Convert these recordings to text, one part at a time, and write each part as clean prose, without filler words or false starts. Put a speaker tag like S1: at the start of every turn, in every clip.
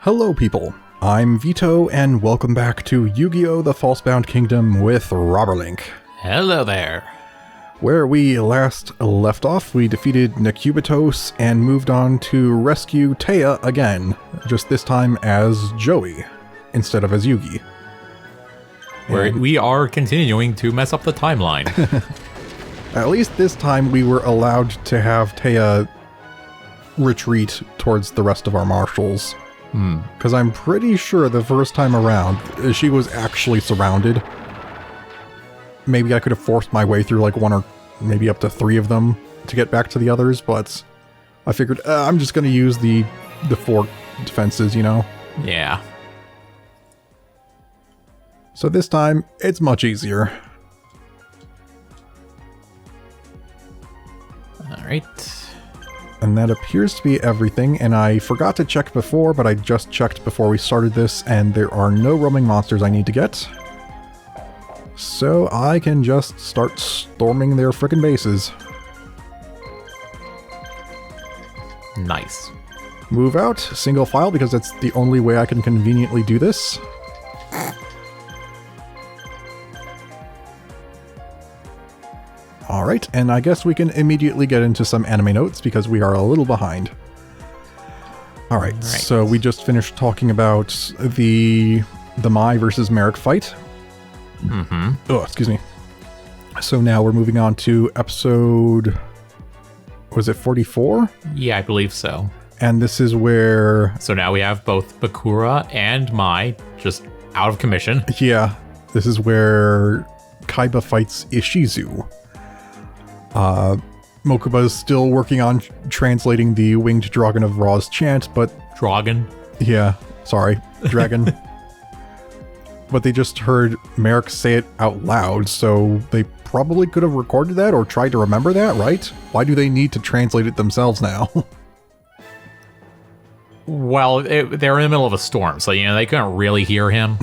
S1: Hello people, I'm Vito and welcome back to Yu-Gi-Oh! The Falsebound Kingdom with Robberlink.
S2: Hello there.
S1: Where we last left off, we defeated Nakubitos and moved on to rescue Taya again, just this time as Joey, instead of as Yugi.
S2: We are continuing to mess up the timeline.
S1: At least this time we were allowed to have Taya retreat towards the rest of our marshals. Because I'm pretty sure the first time around, she was actually surrounded. Maybe I could have forced my way through like one or maybe up to three of them to get back to the others, but I figured I'm just going to use the four defenses, you know?
S2: Yeah.
S1: So this time, it's much easier.
S2: Alright.
S1: And that appears to be everything, and I forgot to check before, but I just checked before we started this, and there are no roaming monsters I need to get. So I can just start storming their frickin' bases.
S2: Nice.
S1: Move out, single file, because that's the only way I can conveniently do this. Alright, and I guess we can immediately get into some anime notes because we are a little behind. Alright, so we just finished talking about the Mai versus Marik fight. Oh, excuse me. So now we're moving on to episode... was it 44?
S2: Yeah, I believe so.
S1: And this is where...
S2: So now we have both Bakura and Mai just out of commission.
S1: Yeah, this is where Kaiba fights Ishizu. Mokuba is still working on translating the Winged Dragon of Ra's chant, but...
S2: Dragon?
S1: Yeah, sorry, dragon. But they just heard Marik say it out loud, so they probably could have recorded that or tried to remember that, right? Why do they need to translate it themselves now?
S2: Well, they were in the middle of a storm, so, they couldn't really hear him.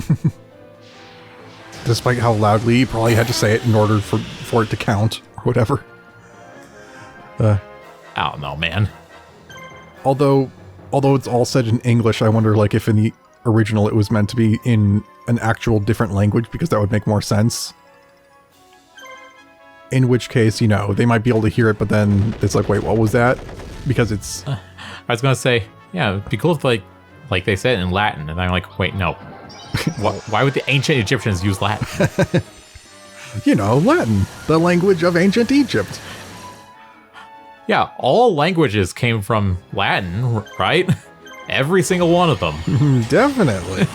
S1: Despite how loudly he probably had to say it in order for it to count, or whatever.
S2: I don't know, man.
S1: Although it's all said in English, I wonder like if in the original it was meant to be in an actual different language, because that would make more sense. In which case, they might be able to hear it, but then it's like, wait, what was that? Because it's...
S2: I was going to say, yeah, it'd be cool if like they said it in Latin, and I'm like, wait, no. Why would the ancient Egyptians use Latin?
S1: Latin, the language of ancient Egypt.
S2: Yeah, all languages came from Latin, right? Every single one of them.
S1: Definitely.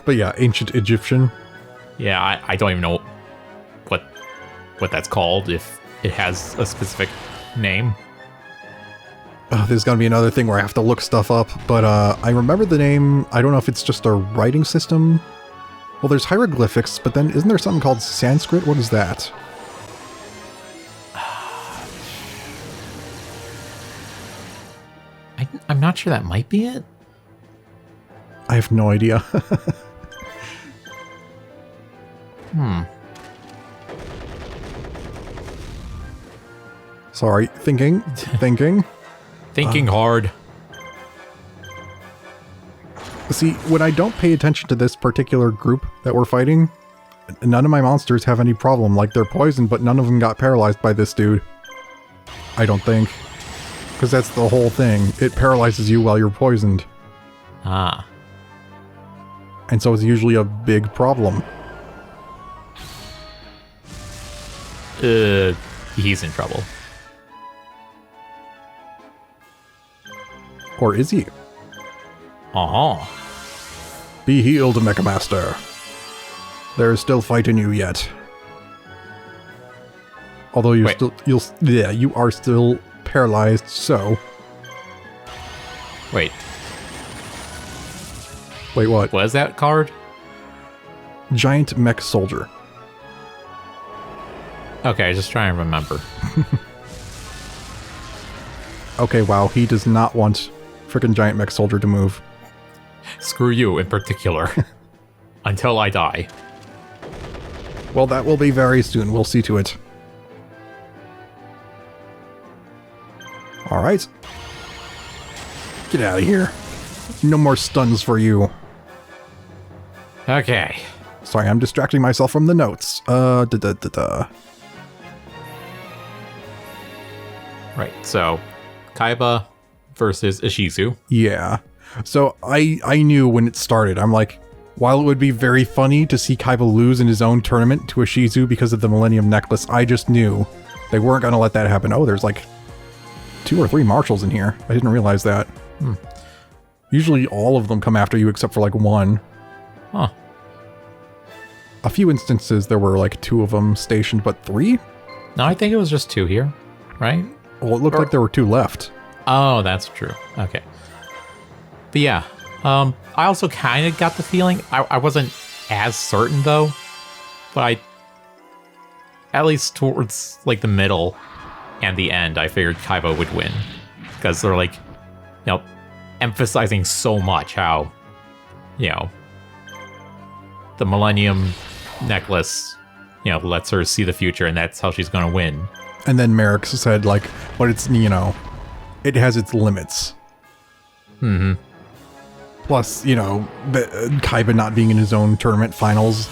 S1: But yeah, ancient Egyptian.
S2: Yeah, I don't even know what that's called, if it has a specific name.
S1: There's gonna be another thing where I have to look stuff up, but I remember the name. I don't know if it's just a writing system. Well, there's hieroglyphics, but then isn't there something called Sanskrit? What is that?
S2: I'm not sure that might be it.
S1: I have no idea. Sorry, thinking.
S2: Thinking hard.
S1: See, when I don't pay attention to this particular group that we're fighting, none of my monsters have any problem. Like, they're poisoned, but none of them got paralyzed by this dude. I don't think. Because that's the whole thing. It paralyzes you while you're poisoned.
S2: Ah.
S1: And so it's usually a big problem.
S2: He's in trouble.
S1: Or is he?
S2: Uh-huh.
S1: Be healed, Mecha Master. There is still fight in you yet. Although you are still paralyzed, so...
S2: Wait,
S1: what?
S2: what is that card?
S1: Giant Mech Soldier.
S2: Okay, just trying to remember.
S1: Okay, wow, he does not want frickin' Giant Mech Soldier to move.
S2: Screw you in particular. Until I die.
S1: Well, that will be very soon. We'll see to it. Alright. Get out of here. No more stuns for you.
S2: Okay.
S1: Sorry, I'm distracting myself from the notes.
S2: Right, so Kaiba versus Ishizu.
S1: Yeah. So I knew when it started, I'm like, while it would be very funny to see Kaiba lose in his own tournament to Ishizu because of the Millennium Necklace, I just knew they weren't going to let that happen. Oh, there's like 2 or 3 marshals in here. I didn't realize that. Usually all of them come after you except for like 1.
S2: Huh.
S1: A few instances there were like 2 of them stationed, but 3?
S2: No, I think it was just 2 here, right?
S1: Well, it looked like there were 2 left.
S2: Oh, that's true. Okay. But yeah, I also kind of got the feeling, I wasn't as certain though, but I, at least towards like the middle and the end, I figured Kaiba would win. Because they're like, emphasizing so much how, the Millennium Necklace, lets her see the future and that's how she's going to win.
S1: And then Marik said like, but it's, it has its limits.
S2: Mm-hmm.
S1: Plus, Kaiba not being in his own tournament finals.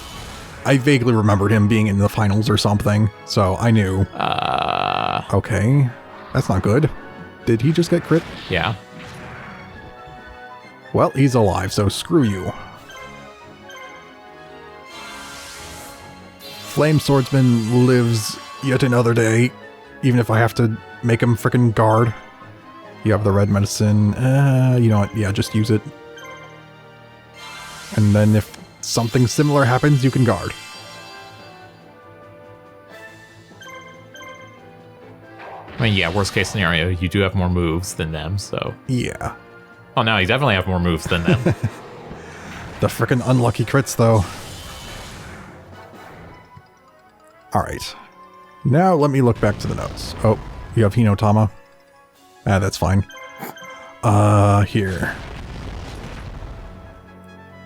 S1: I vaguely remembered him being in the finals or something, so I knew. Okay, that's not good. Did he just get crit?
S2: Yeah.
S1: Well, he's alive, so screw you. Flame Swordsman lives yet another day, even if I have to make him frickin' guard. You have the red medicine. You know what? Yeah, just use it. And then if something similar happens, you can guard.
S2: I mean, yeah, worst case scenario, you do have more moves than them, so...
S1: Yeah.
S2: Oh, no, you definitely have more moves than them.
S1: The frickin' unlucky crits, though. Alright. Now let me look back to the notes. Oh, you have Hinotama? Ah, that's fine. Here.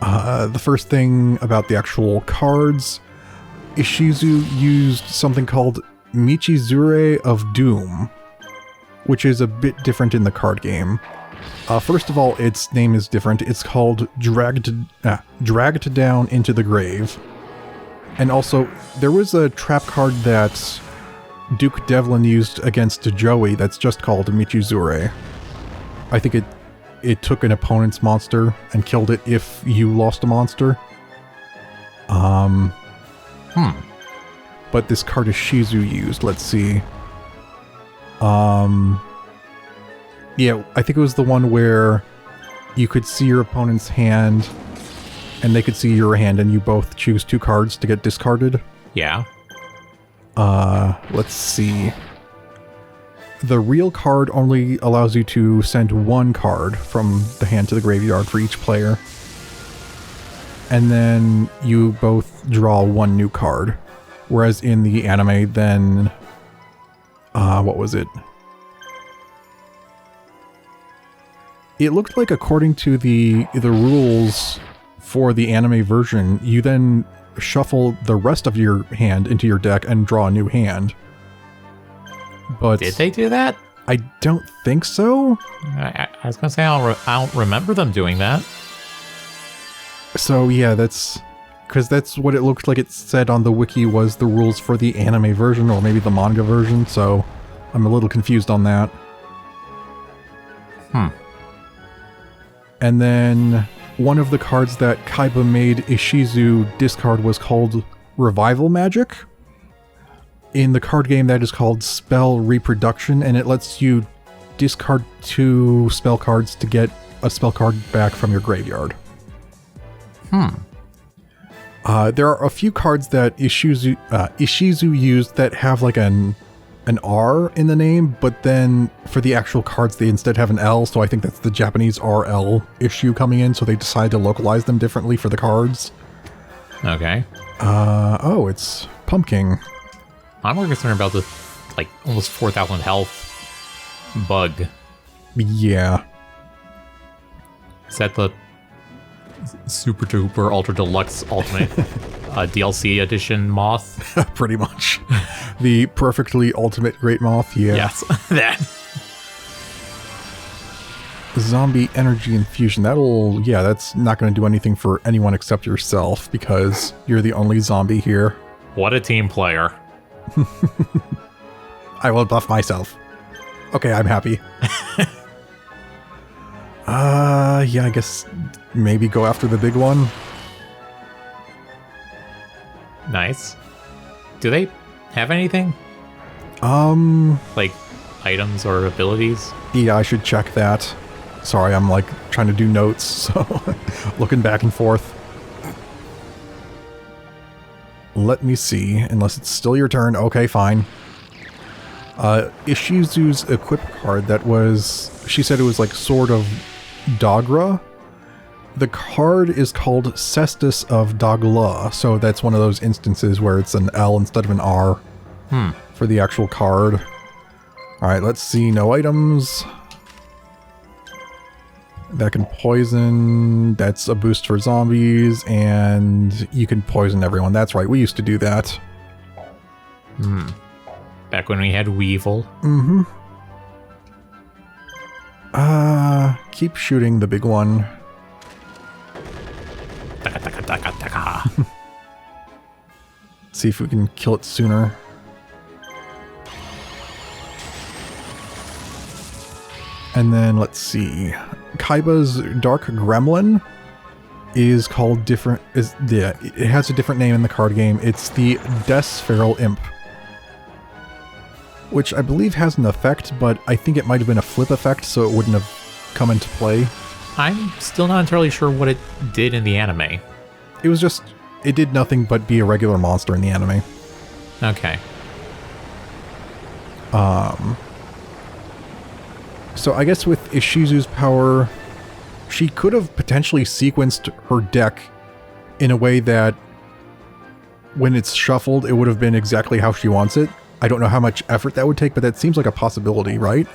S1: The first thing about the actual cards, Ishizu used something called Michizure of Doom, which is a bit different in the card game. First of all, its name is different. It's called Dragged Down into the Grave. And also, there was a trap card that Duke Devlin used against Joey that's just called Michizure. I think it took an opponent's monster and killed it if you lost a monster. But this card Ishizu used, let's see. Yeah, I think it was the one where you could see your opponent's hand and they could see your hand and you both choose 2 cards to get discarded.
S2: Yeah.
S1: Let's see. The real card only allows you to send 1 card from the hand to the graveyard for each player. And then you both draw 1 new card. Whereas in the anime, then... what was it? It looked like according to the rules for the anime version, you then shuffle the rest of your hand into your deck and draw a new hand. But
S2: did they do that?
S1: I don't think so.
S2: I was gonna say I don't remember them doing that.
S1: So yeah, that's because that's what it looked like. It said on the wiki was the rules for the anime version or maybe the manga version. So I'm a little confused on that. And then one of the cards that Kaiba made Ishizu discard was called Revival Magic. In the card game, that is called Spell Reproduction, and it lets you discard 2 spell cards to get a spell card back from your graveyard. There are a few cards that Ishizu used that have like an R in the name, but then for the actual cards they instead have an L, so I think that's the Japanese RL issue coming in, so they decided to localize them differently for the cards.
S2: Okay.
S1: Oh, it's Pumpkin.
S2: I'm more concerned about the, like, almost 4,000 health bug.
S1: Yeah.
S2: Is that the Super Duper Ultra Deluxe Ultimate DLC edition moth?
S1: Pretty much. The perfectly ultimate Great Moth, yeah.
S2: Yes, that.
S1: Zombie energy infusion. That's not going to do anything for anyone except yourself because you're the only zombie here.
S2: What a team player.
S1: I will buff myself. Okay, I'm happy. Yeah, I guess maybe go after the big one.
S2: Nice. Do they have anything?
S1: Like
S2: items or abilities?
S1: Yeah, I should check that. Sorry, I'm like trying to do notes, so looking back and forth. Let me see, unless it's still your turn. Okay, fine. Ishizu's equip card she said it was like Sword of Dagra. The card is called Cestus of Dagla, so that's one of those instances where it's an L instead of an R for the actual card. Alright, let's see. No items. That can poison. That's a boost for zombies, and you can poison everyone. That's right, we used to do that.
S2: Back when we had Weevil.
S1: Keep shooting the big one.
S2: Taka, taka, taka, taka.
S1: See if we can kill it sooner. And then let's see. Kaiba's Dark Gremlin is called different. It has a different name in the card game. It's the Death's Feral Imp, which I believe has an effect, but I think it might have been a flip effect, so it wouldn't have come into play.
S2: I'm still not entirely sure what it did in the anime.
S1: It did nothing but be a regular monster in the anime.
S2: Okay.
S1: So I guess with Ishizu's power, she could have potentially sequenced her deck in a way that when it's shuffled, it would have been exactly how she wants it. I don't know how much effort that would take, but that seems like a possibility, right?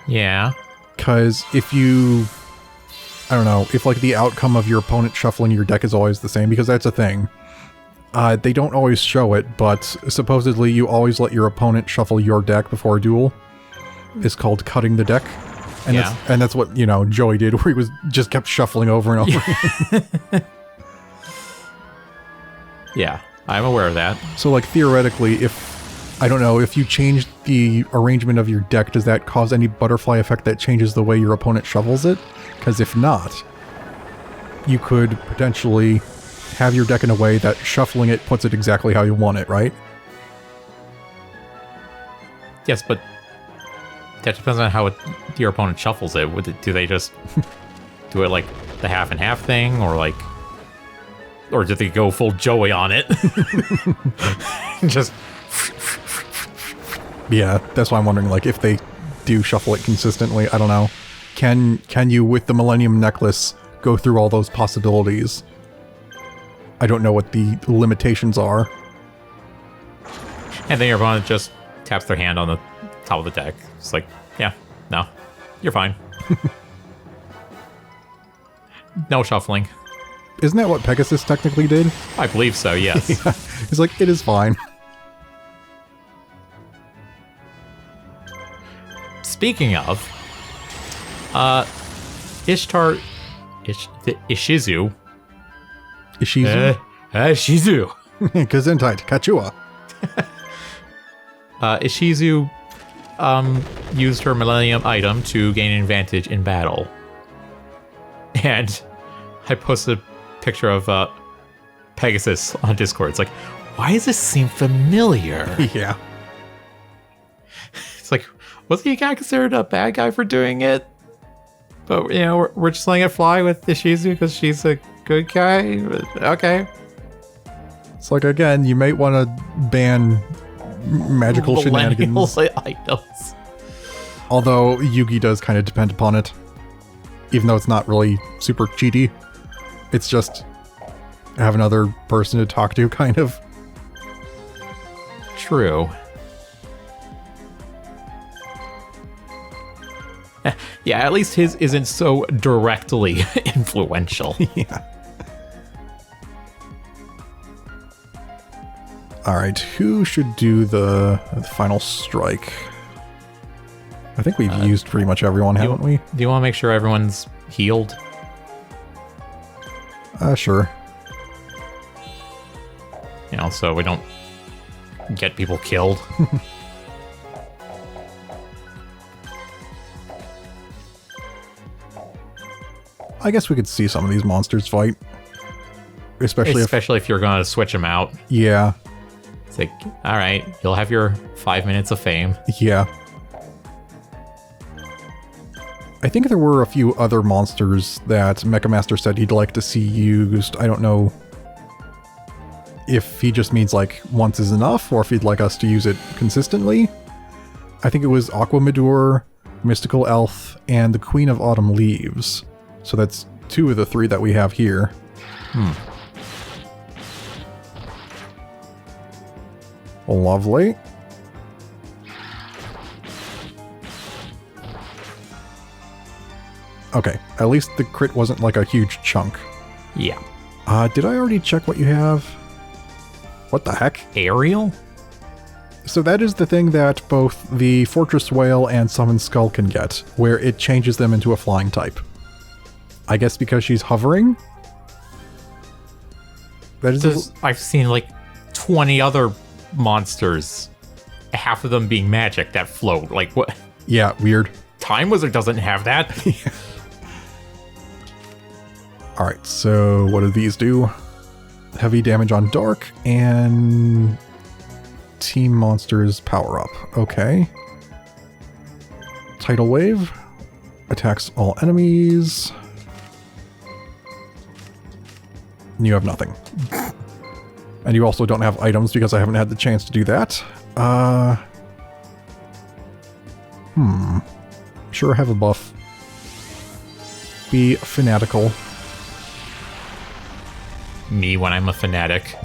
S2: Yeah.
S1: Because if like the outcome of your opponent shuffling your deck is always the same, because that's a thing. They don't always show it, but supposedly you always let your opponent shuffle your deck before a duel. It's called cutting the deck. And that's what, Joey did, where he just kept shuffling over and over.
S2: Yeah, I'm aware of that.
S1: So, like, theoretically, if you change the arrangement of your deck, does that cause any butterfly effect that changes the way your opponent shuffles it? Because if not, you could potentially have your deck in a way that shuffling it puts it exactly how you want it, right?
S2: Yes, but that depends on how your opponent shuffles it. Do they just do it like the half and half thing, or do they go full Joey on it? Just
S1: yeah, that's why I'm wondering, like, if they do shuffle it consistently. I don't know. Can you, with the Millennium Necklace, go through all those possibilities? I don't know what the limitations are.
S2: And then your opponent just taps their hand on the top of the deck. It's like, yeah, no, you're fine. No shuffling.
S1: Isn't that what Pegasus technically did?
S2: I believe so, yes.
S1: Yeah. It's like, it is fine.
S2: Speaking of, Ishizu.
S1: Ishizu?
S2: Ishizu.
S1: Gesundheit, Kachua.
S2: Ishizu used her Millennium item to gain an advantage in battle. And I posted a picture of Pegasus on Discord. It's like, why does this seem familiar?
S1: Yeah.
S2: It's like, wasn't he kind of considered a bad guy for doing it? But, we're just letting it fly with Ishizu because she's a good guy? Okay.
S1: It's like, again, you might want to ban magical shenanigans.
S2: Items.
S1: Although Yugi does kind of depend upon it. Even though it's not really super cheaty. It's just have another person to talk to, kind of.
S2: True. Yeah, at least his isn't so directly influential.
S1: Yeah. Alright, who should do the final strike? I think we've used pretty much everyone, haven't we?
S2: Do you want to make sure everyone's healed?
S1: Sure.
S2: You know, so we don't get people killed.
S1: I guess we could see some of these monsters fight. Especially
S2: if you're going to switch them out.
S1: Yeah.
S2: It's like, all right, you'll have your 5 minutes of fame.
S1: Yeah. I think there were a few other monsters that Mecha Master said he'd like to see used. I don't know if he just means like once is enough or if he'd like us to use it consistently. I think it was Aquamador, Mystical Elf, and the Queen of Autumn Leaves. So that's 2 of the 3 that we have here. Lovely. Okay, at least the crit wasn't like a huge chunk.
S2: Yeah.
S1: Did I already check what you have? What the heck?
S2: Aerial?
S1: So that is the thing that both the Fortress Whale and Summon Skull can get, where it changes them into a flying type. I guess because she's hovering? That is
S2: I've seen like 20 other monsters, half of them being magic, that float. Like, what?
S1: Yeah, weird.
S2: Time Wizard doesn't have that.
S1: Alright, so what do these do? Heavy damage on Dark and Team Monsters power up. Okay. Tidal Wave attacks all enemies. You have nothing. And you also don't have items because I haven't had the chance to do that. Sure, have a buff. Be fanatical.
S2: Me when I'm a fanatic.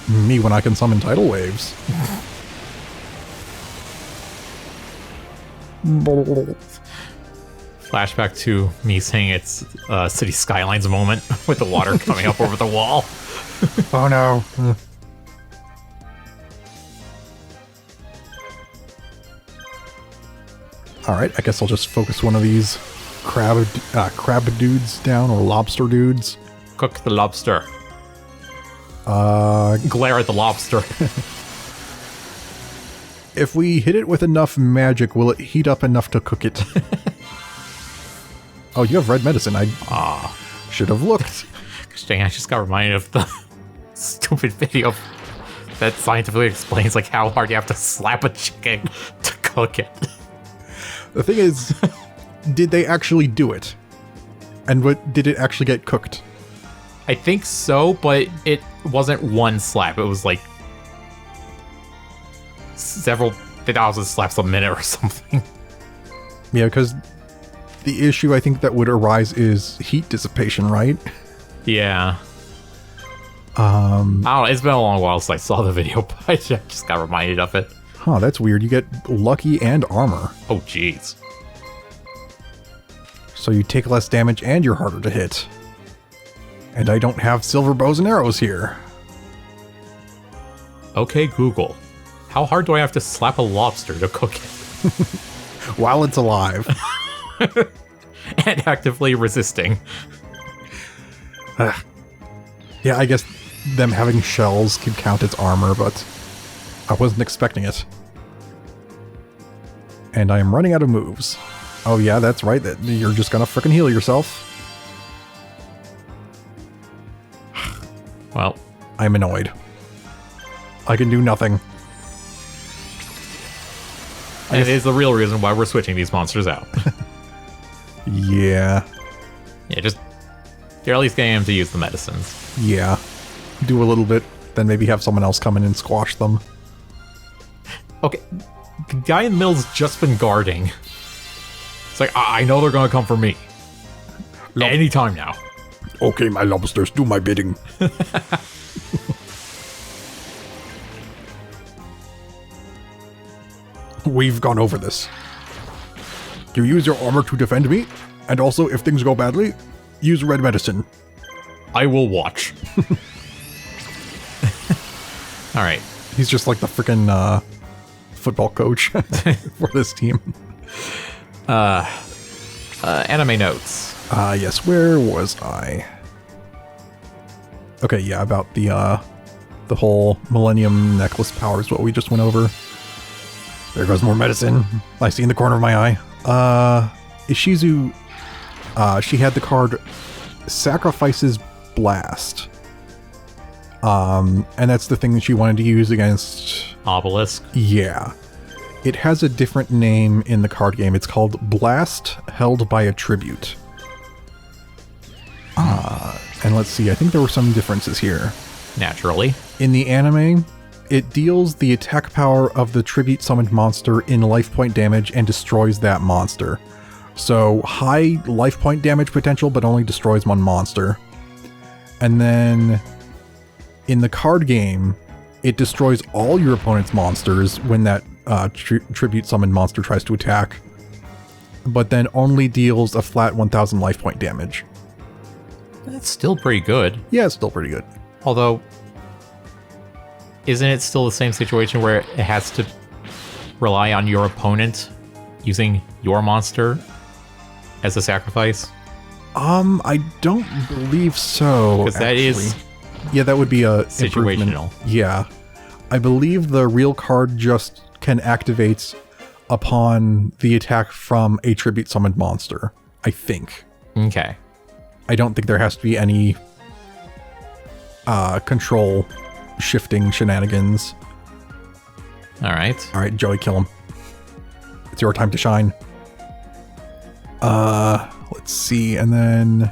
S1: Me when I can summon tidal waves.
S2: Flashback to me saying it's City Skylines moment with the water coming up over the wall.
S1: Oh no. Alright, I guess I'll just focus one of these crab dudes down, or lobster dudes.
S2: Cook the lobster. Glare at the lobster.
S1: If we hit it with enough magic, will it heat up enough to cook it? Oh, you have red medicine. I should have looked.
S2: Dang, I just got reminded of the stupid video that scientifically explains like how hard you have to slap a chicken to cook it.
S1: The thing is, did they actually do it? And what did it actually get cooked?
S2: I think so, but it wasn't one slap. It was like several 1,000 slaps a minute or something.
S1: Yeah, because the issue I think that would arise is heat dissipation, right?
S2: Yeah. I don't know, it's been a long while since I saw the video, but I just got reminded of it.
S1: Huh, that's weird. You get lucky and armor.
S2: Oh, jeez.
S1: So you take less damage and you're harder to hit. And I don't have silver bows and arrows here.
S2: Okay, Google. How hard do I have to slap a lobster to cook it?
S1: While it's alive.
S2: And actively resisting.
S1: Yeah, I guess them having shells could count as armor, but I wasn't expecting it. And I am running out of moves. Oh yeah, that's right. That you're just gonna frickin' heal yourself.
S2: Well,
S1: I'm annoyed. I can do nothing.
S2: And it is the real reason why we're switching these monsters out.
S1: Yeah.
S2: Yeah, just... You're at least getting them to use the medicines.
S1: Yeah. Do a little bit, then maybe have someone else come in and squash them.
S2: Okay, the guy in the middle's just been guarding. It's like, I know they're gonna come for me. Anytime now.
S1: Okay, my lobsters, do my bidding. We've gone over this. You use your armor to defend me, and also, if things go badly, use red medicine.
S2: I will watch. Alright.
S1: He's just like the frickin' football coach for this team.
S2: Anime notes.
S1: Yes, where was I? Okay, yeah, about the whole Millennium Necklace power is what we just went over. There goes more medicine. I see in the corner of my eye. Ishizu, she had the card Sacrifices Blast. And that's the thing that she wanted to use against...
S2: Obelisk.
S1: Yeah. It has a different name in the card game. It's called Blast Held by a Tribute. And let's see, I think there were some differences here.
S2: Naturally.
S1: In the anime, it deals the attack power of the tribute summoned monster in life point damage and destroys that monster. So high life point damage potential, but only destroys one monster. And then in the card game, it destroys all your opponent's monsters when that tribute summoned monster tries to attack, but then only deals a flat 1000 life point damage.
S2: That's still pretty good.
S1: Yeah, it's still pretty good.
S2: Although, isn't it still the same situation where it has to rely on your opponent using your monster as a sacrifice?
S1: I don't believe so.
S2: Because that is...
S1: Yeah, that would be a
S2: situational.
S1: Improvement. Yeah. I believe the real card just can activate upon the attack from a tribute summoned monster. I think.
S2: Okay.
S1: I don't think there has to be any control shifting shenanigans.
S2: Alright.
S1: Alright, Joey, kill him. It's your time to shine. Let's see, and then...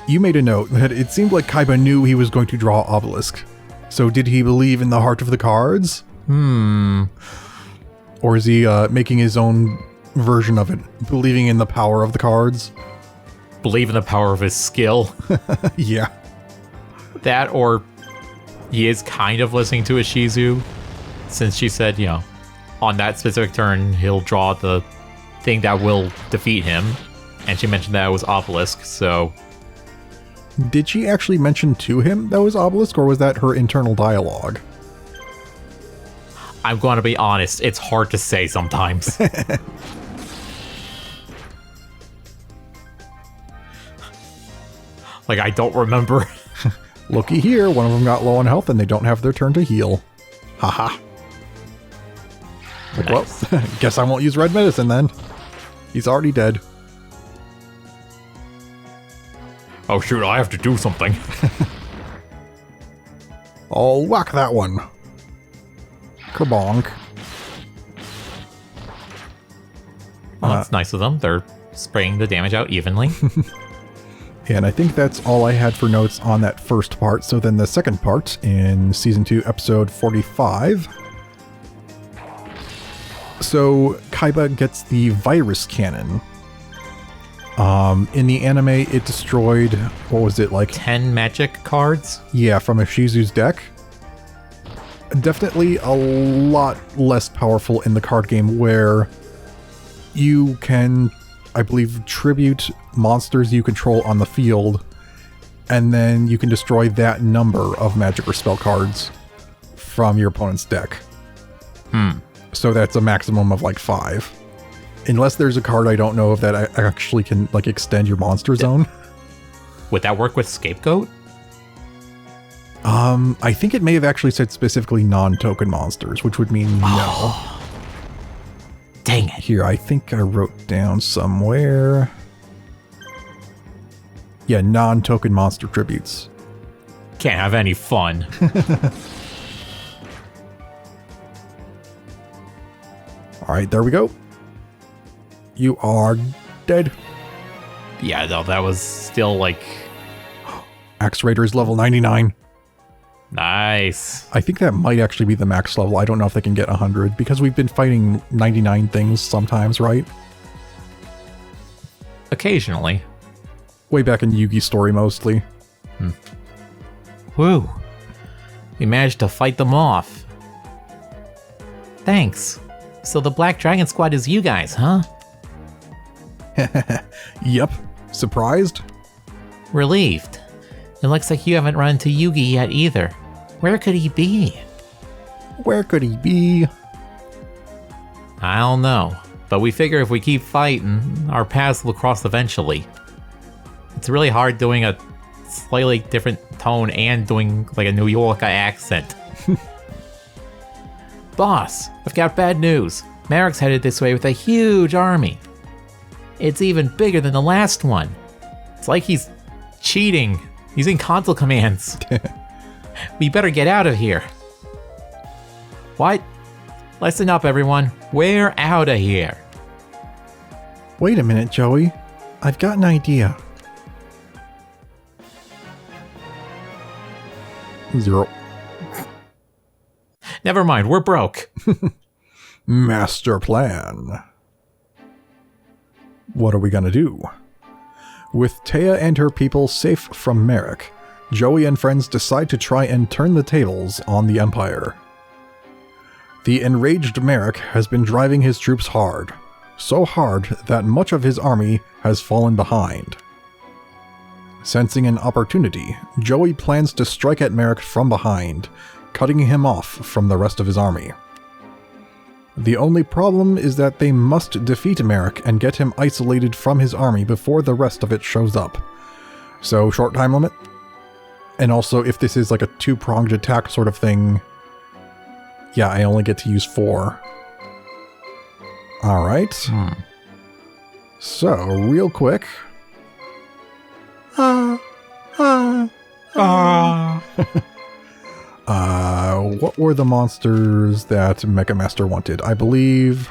S1: You made a note that it seemed like Kaiba knew he was going to draw Obelisk. So did he believe in the heart of the cards? Or is he making his own version of it? Believing in the power of the cards?
S2: Believe in the power of his skill.
S1: Yeah.
S2: That, or he is kind of listening to Ishizu, since she said, you know, on that specific turn, he'll draw the thing that will defeat him. And she mentioned that it was Obelisk, so...
S1: Did she actually mention to him that was Obelisk, or was that her internal dialogue?
S2: I'm going to be honest, it's hard to say sometimes. Like, I don't remember.
S1: Looky here, one of them got low on health and they don't have their turn to heal. Haha.
S2: Nice.
S1: Well, guess I won't use red medicine then. He's already dead.
S2: Oh shoot, I have to do something.
S1: I'll whack that one. Kerbonk.
S2: Well, that's nice of them. They're spraying the damage out evenly.
S1: And I think that's all I had for notes on that first part. So then the second part in Season 2, Episode 45. So Kaiba gets the virus cannon. In the anime, it destroyed, what was it, like...
S2: 10 magic cards?
S1: Yeah, from Ishizu's deck. Definitely a lot less powerful in the card game, where you can, I believe, tribute monsters you control on the field, and then you can destroy that number of magic or spell cards from your opponent's deck. So that's a maximum of like 5. Unless there's a card I don't know if that actually can like extend your monster zone.
S2: Would that work with Scapegoat?
S1: I think it may have actually said specifically non-token monsters, which would mean no.
S2: Dang it.
S1: Here, I think I wrote down somewhere. Yeah, non-token monster tributes.
S2: Can't have any fun.
S1: Alright, there we go. You are dead.
S2: Yeah, no, that was still like...
S1: Axe Raider is level 99.
S2: Nice.
S1: I think that might actually be the max level. I don't know if they can get 100, because we've been fighting 99 things sometimes, right?
S2: Occasionally.
S1: Way back in Yugi's story, mostly.
S2: Woo. We managed to fight them off. Thanks. So the Black Dragon Squad is you guys, huh?
S1: Yep. Surprised?
S2: Relieved. It looks like you haven't run into Yugi yet either. Where could he be?
S1: Where could he be?
S2: I don't know, but we figure if we keep fighting, our paths will cross eventually. It's really hard doing a slightly different tone and doing like a New York accent. Boss, I've got bad news. Marik's headed this way with a huge army. It's even bigger than the last one. It's like he's cheating, using console commands. We better get out of here. What? Listen up, everyone. We're out of here.
S1: Wait a minute, Joey. I've got an idea. 0.
S2: Never mind, we're broke.
S1: Master plan. What are we gonna do? With Taya and her people safe from Marik, Joey and friends decide to try and turn the tables on the Empire. The enraged Marik has been driving his troops hard, so hard that much of his army has fallen behind. Sensing an opportunity, Joey plans to strike at Marik from behind, cutting him off from the rest of his army. The only problem is that they must defeat Marik and get him isolated from his army before the rest of it shows up. So, short time limit. And also, if this is like a two-pronged attack sort of thing, yeah, I only get to use 4. Alright. So, real quick. What were the monsters that Mecha Master wanted? I believe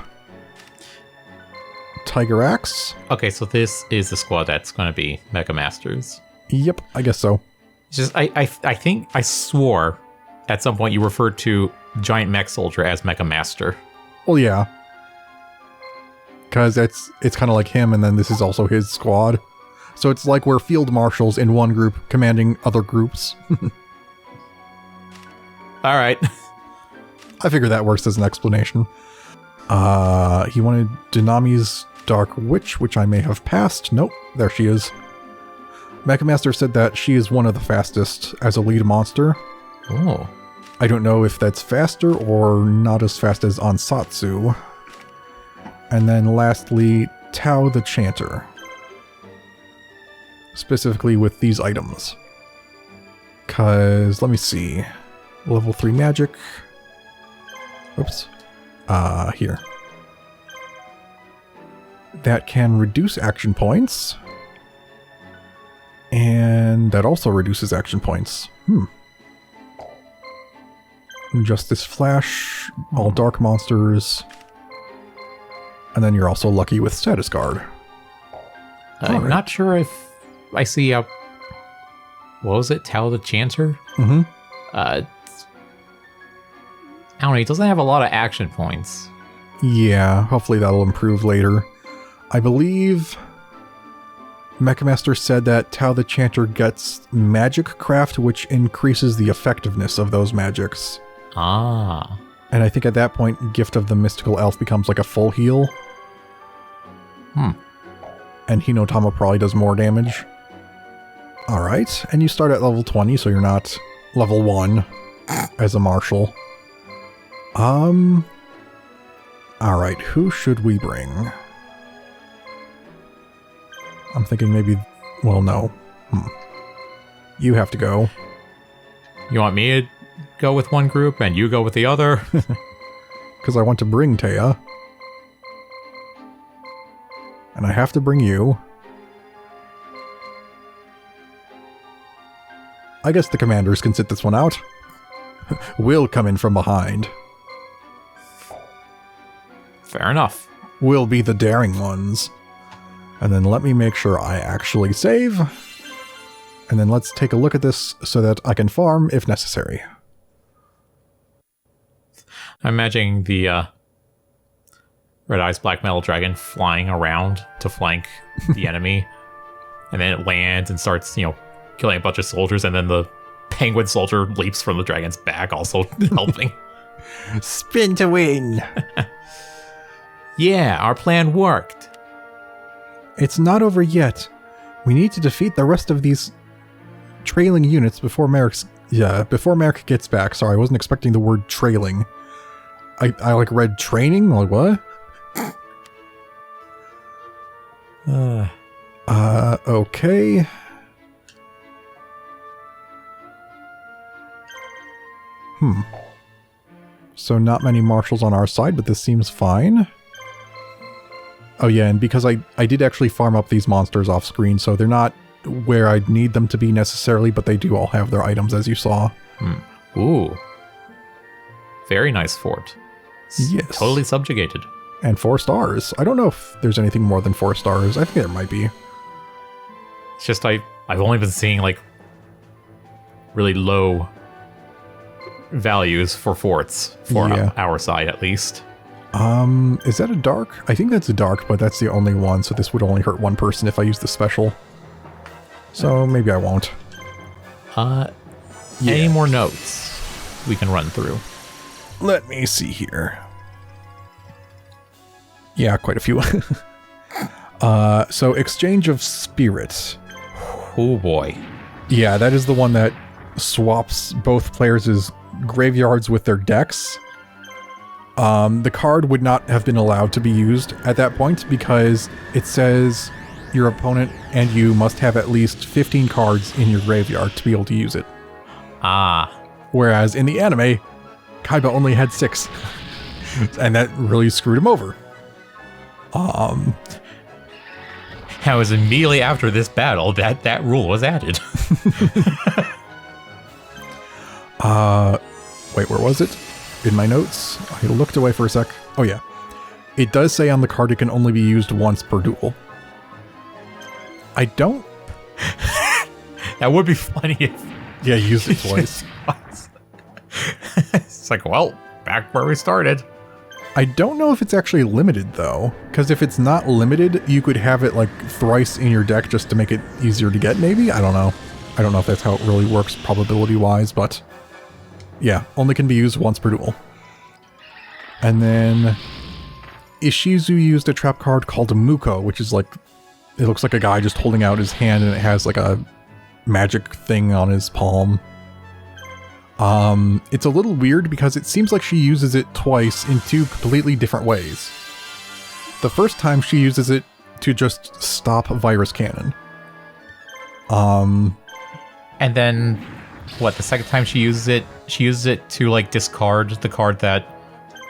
S1: Tiger Axe?
S2: Okay, so this is the squad that's going to be Mecha Masters.
S1: Yep, I guess so.
S2: It's just, I think I swore at some point you referred to Giant Mech Soldier as Mecha Master.
S1: Well, yeah. Because it's kind of like him, and then this is also his squad. So it's like we're field marshals in one group commanding other groups.
S2: All right.
S1: I figure that works as an explanation. He wanted Dinami's Dark Witch, which I may have passed. Nope, there she is. Mecha Master said that she is one of the fastest as a lead monster.
S2: Oh.
S1: I don't know if that's faster or not as fast as Ansatsu. And then lastly, Tao the Chanter. Specifically with these items. Cause, let me see. Level 3 magic. Oops. Here. That can reduce action points. And that also reduces action points. Justice Flash, all dark monsters. And then you're also lucky with Status Guard.
S2: I'm not sure if I see a... What was it? Tao the Chanter?
S1: Mm-hmm.
S2: I don't know, he doesn't have a lot of action points.
S1: Yeah, hopefully that'll improve later. I believe Mecha Master said that Tao the Chanter gets Magic Craft, which increases the effectiveness of those magics.
S2: Ah.
S1: And I think at that point, Gift of the Mystical Elf becomes like a full heal. And Hinotama probably does more damage. Alright, and you start at level 20, so you're not level 1 as a marshal. Alright, who should we bring? I'm thinking maybe... Well, no. You have to go.
S2: You want me to go with one group and you go with the other?
S1: Because I want to bring Taya. And I have to bring you. I guess the commanders can sit this one out. We'll come in from behind.
S2: Fair enough.
S1: We'll be the daring ones. And then let me make sure I actually save. And then let's take a look at this so that I can farm if necessary.
S2: I'm imagining the Red Eyes Black Metal Dragon flying around to flank the enemy. And then it lands and starts, killing a bunch of soldiers. And then the penguin soldier leaps from the dragon's back, also helping.
S1: Spin to win!
S2: Yeah, our plan worked.
S1: It's not over yet. We need to defeat the rest of these trailing units before Marik gets back. Sorry, I wasn't expecting the word trailing. I like read training. I'm like, what? Okay. So not many marshals on our side, but this seems fine. Oh yeah, and because I did actually farm up these monsters off screen, so they're not where I'd need them to be necessarily, but they do all have their items, as you saw.
S2: Ooh. Very nice fort.
S1: Yes.
S2: Totally subjugated.
S1: And 4 stars. I don't know if there's anything more than 4 stars. I think there might be.
S2: It's just I've only been seeing like really low values for forts for our side at least.
S1: Is that a dark? I think that's a dark, but that's the only one, so this would only hurt one person if I use the special. So maybe I won't.
S2: Any more notes we can run through?
S1: Let me see here. Yeah, quite a few. So exchange of spirits.
S2: Oh boy.
S1: Yeah, that is the one that swaps both players' graveyards with their decks. The card would not have been allowed to be used at that point because it says your opponent and you must have at least 15 cards in your graveyard to be able to use it. Whereas in the anime, Kaiba only had 6. And that really screwed him over.
S2: That was immediately after this battle that rule was added.
S1: Wait, where was it? In my notes? I looked away for a sec. Oh yeah. It does say on the card it can only be used once per duel. I don't...
S2: That would be funny if...
S1: Yeah, use it twice.
S2: It's like, well, back where we started.
S1: I don't know if it's actually limited, though. Because if it's not limited, you could have it, like, thrice in your deck just to make it easier to get, maybe? I don't know. I don't know if that's how it really works probability-wise, but... Yeah, only can be used once per duel. And then... Ishizu used a trap card called Muko, which is like... It looks like a guy just holding out his hand and it has, like, a magic thing on his palm. It's a little weird because it seems like she uses it twice in 2 completely different ways. The first time she uses it to just stop Virus Cannon.
S2: And then, what, the second time she uses it to, like, discard the card that,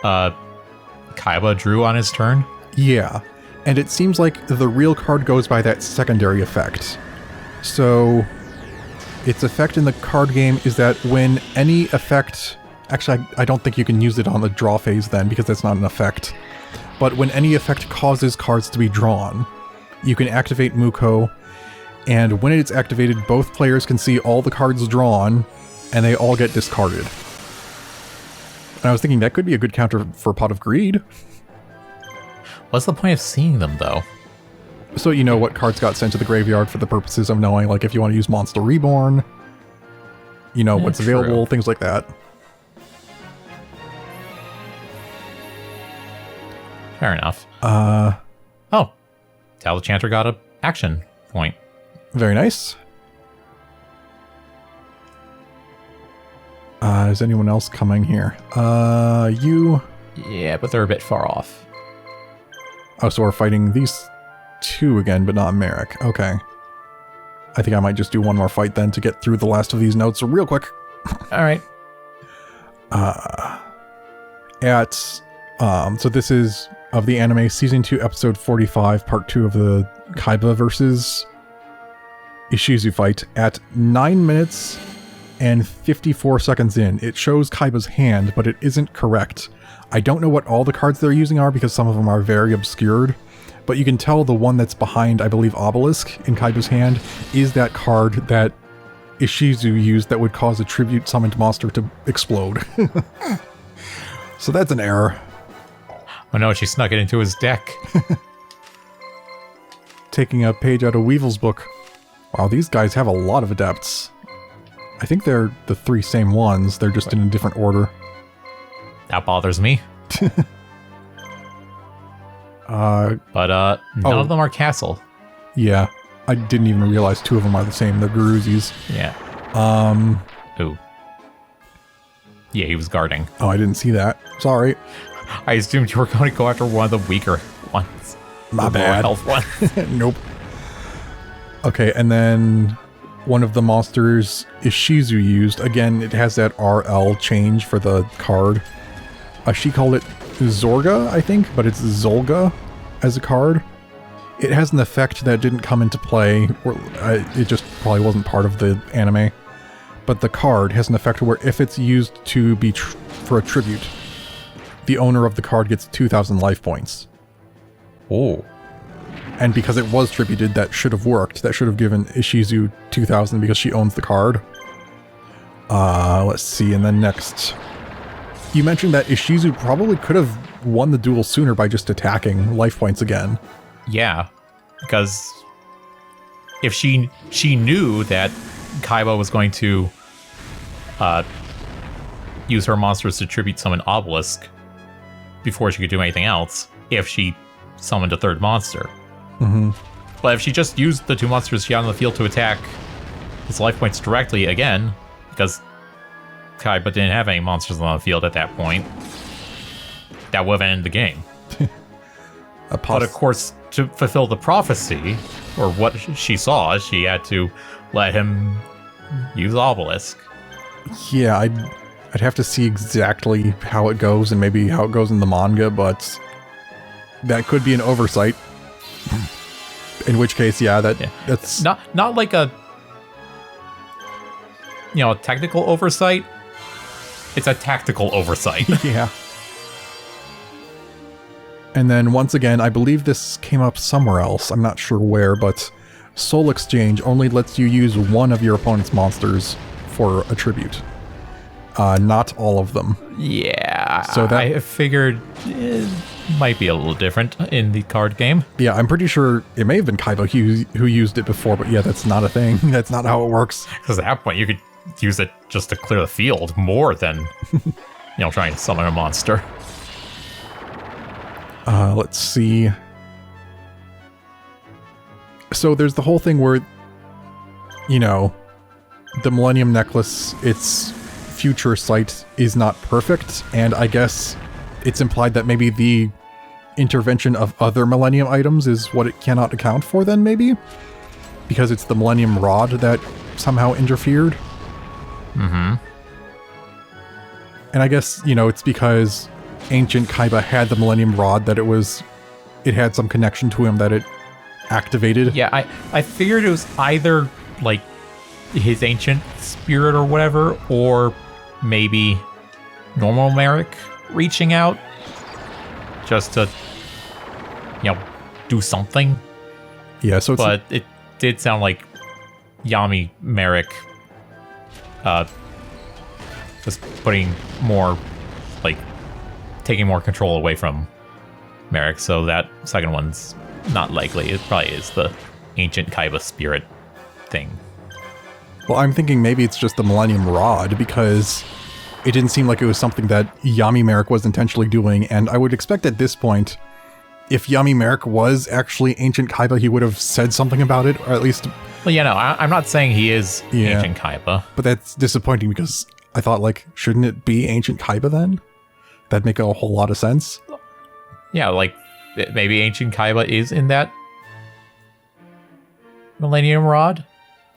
S2: Kaiba drew on his turn?
S1: Yeah, and it seems like the real card goes by that secondary effect. So... Its effect in the card game is that when any effect... Actually, I don't think you can use it on the draw phase then, because that's not an effect. But when any effect causes cards to be drawn, you can activate Muko, and when it's activated, both players can see all the cards drawn, and they all get discarded. And I was thinking that could be a good counter for Pot of Greed.
S2: What's the point of seeing them, though?
S1: So you know what cards got sent to the graveyard for the purposes of knowing, like, if you want to use Monster Reborn, you know what's available, things like that.
S2: Fair enough. Oh. Talchanter got a action point.
S1: Very nice. Is anyone else coming here? You...
S2: Yeah, but they're a bit far off.
S1: Oh, so we're fighting these 2 again, but not Marik. Okay. I think I might just do one more fight then to get through the last of these notes real quick.
S2: Alright.
S1: So this is of the anime Season 2, Episode 45, Part 2 of the Kaiba versus Ishizu fight. At 9 minutes and 54 seconds in, it shows Kaiba's hand, but it isn't correct. I don't know what all the cards they're using are because some of them are very obscured. But you can tell the one that's behind, I believe, Obelisk in Kaiba's hand is that card that Ishizu used that would cause a tribute summoned monster to explode. So that's an error.
S2: Oh no, she snuck it into his deck.
S1: Taking a page out of Weevil's book. Wow, these guys have a lot of adepts. I think they're the 3 same ones, they're just in a different order.
S2: That bothers me. But none of them are castle.
S1: Yeah, I didn't even realize 2 of them are the same. They're Guruzis.
S2: Yeah. Ooh. Yeah, he was guarding.
S1: Oh, I didn't see that. Sorry.
S2: I assumed you were going to go after one of the weaker ones.
S1: My
S2: the
S1: bad.
S2: lower health one.
S1: Nope. Okay, and then one of the monsters Ishizu used, again, it has that RL change for the card. She called it Zorga, I think, but it's Zolga as a card. It has an effect that didn't come into play, or it just probably wasn't part of the anime. But the card has an effect where if it's used to be for a tribute, the owner of the card gets 2,000 life points.
S2: Oh.
S1: And because it was tributed, that should have worked. That should have given Ishizu 2,000 because she owns the card. Let's see, and then next... You mentioned that Ishizu probably could have won the duel sooner by just attacking life points again.
S2: Yeah, because if she knew that Kaiba was going to use her monsters to tribute summon Obelisk before she could do anything else, if she summoned a third monster.
S1: Mm-hmm.
S2: But if she just used the two monsters she had on the field to attack his life points directly again, because Kaiba didn't have any monsters on the field at that point, that would have ended the game. But of course, to fulfill the prophecy, or what she saw, she had to let him use Obelisk.
S1: Yeah, I'd have to see exactly how it goes and maybe how it goes in the manga, but that could be an oversight. In which case, yeah, that's
S2: not like a technical oversight. It's a tactical oversight.
S1: Yeah. And then once again, I believe this came up somewhere else. I'm not sure where, but Soul Exchange only lets you use one of your opponent's monsters for a tribute. Not all of them.
S2: Yeah,
S1: so that,
S2: I figured it might be a little different in the card game.
S1: Yeah, I'm pretty sure it may have been Kaiba who used it before, but yeah, that's not a thing. That's not how it works.
S2: Because at that point, you could use it just to clear the field more than, trying to summon a monster.
S1: Let's see. So there's the whole thing where, the Millennium Necklace, its future sight is not perfect, and I guess it's implied that maybe the intervention of other Millennium items is what it cannot account for then, maybe? Because it's the Millennium Rod that somehow interfered?
S2: Mm-hmm.
S1: And I guess, it's because ancient Kaiba had the Millennium Rod that it had some connection to him that it activated.
S2: Yeah, I figured it was either, like, his ancient spirit or whatever, or maybe normal Marik reaching out just to, do something.
S1: Yeah, so
S2: but it did sound like Yami Marik just putting more, like, taking more control away from Marik, so that second one's not likely. It probably is the ancient Kaiba spirit thing.
S1: Well, I'm thinking maybe it's just the Millennium Rod, because it didn't seem like it was something that Yami Marik was intentionally doing, and I would expect at this point, if Yami Marik was actually ancient Kaiba, he would have said something about it, or at least...
S2: Well, yeah, no, I'm not saying he is ancient Kaiba.
S1: But that's disappointing, because I thought, like, shouldn't it be ancient Kaiba then? That'd make a whole lot of sense.
S2: Yeah, like, maybe ancient Kaiba is in that Millennium Rod?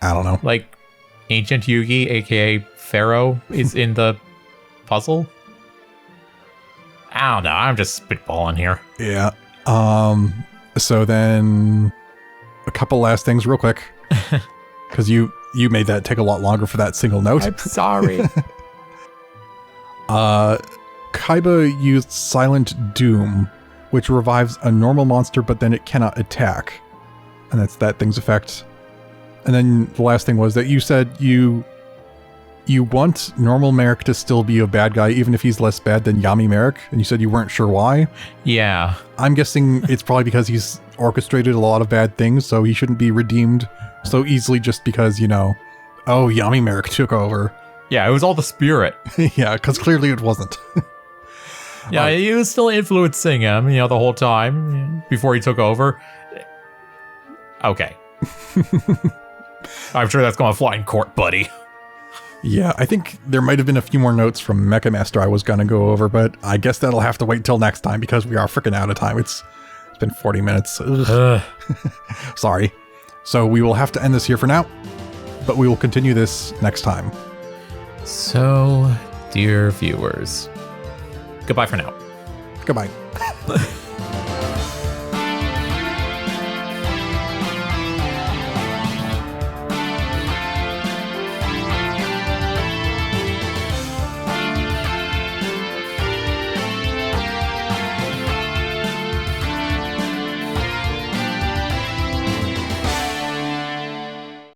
S1: I don't know.
S2: Like, ancient Yugi, aka Pharaoh, is in the puzzle? I don't know, I'm just spitballing here.
S1: Yeah. So then a couple last things real quick. Because you made that take a lot longer for that single note.
S2: I'm sorry.
S1: Kaiba used Silent Doom, which revives a normal monster, but then it cannot attack. And that's that thing's effect. And then the last thing was that you said you want normal Marik to still be a bad guy, even if he's less bad than Yami Marik, and you said you weren't sure why.
S2: Yeah.
S1: I'm guessing it's probably because he's orchestrated a lot of bad things, so he shouldn't be redeemed so easily just because, Yami Marik took over.
S2: Yeah, it was all the spirit.
S1: Yeah, because clearly it wasn't.
S2: Yeah, he was still influencing him, the whole time before he took over. Okay. I'm sure that's going to fly in court, buddy.
S1: Yeah, I think there might have been a few more notes from Mecha Master I was going to go over, but I guess that'll have to wait till next time because we are freaking out of time. It's been 40 minutes. Sorry. So we will have to end this here for now, but we will continue this next time.
S2: So, dear viewers, goodbye for now.
S1: Goodbye.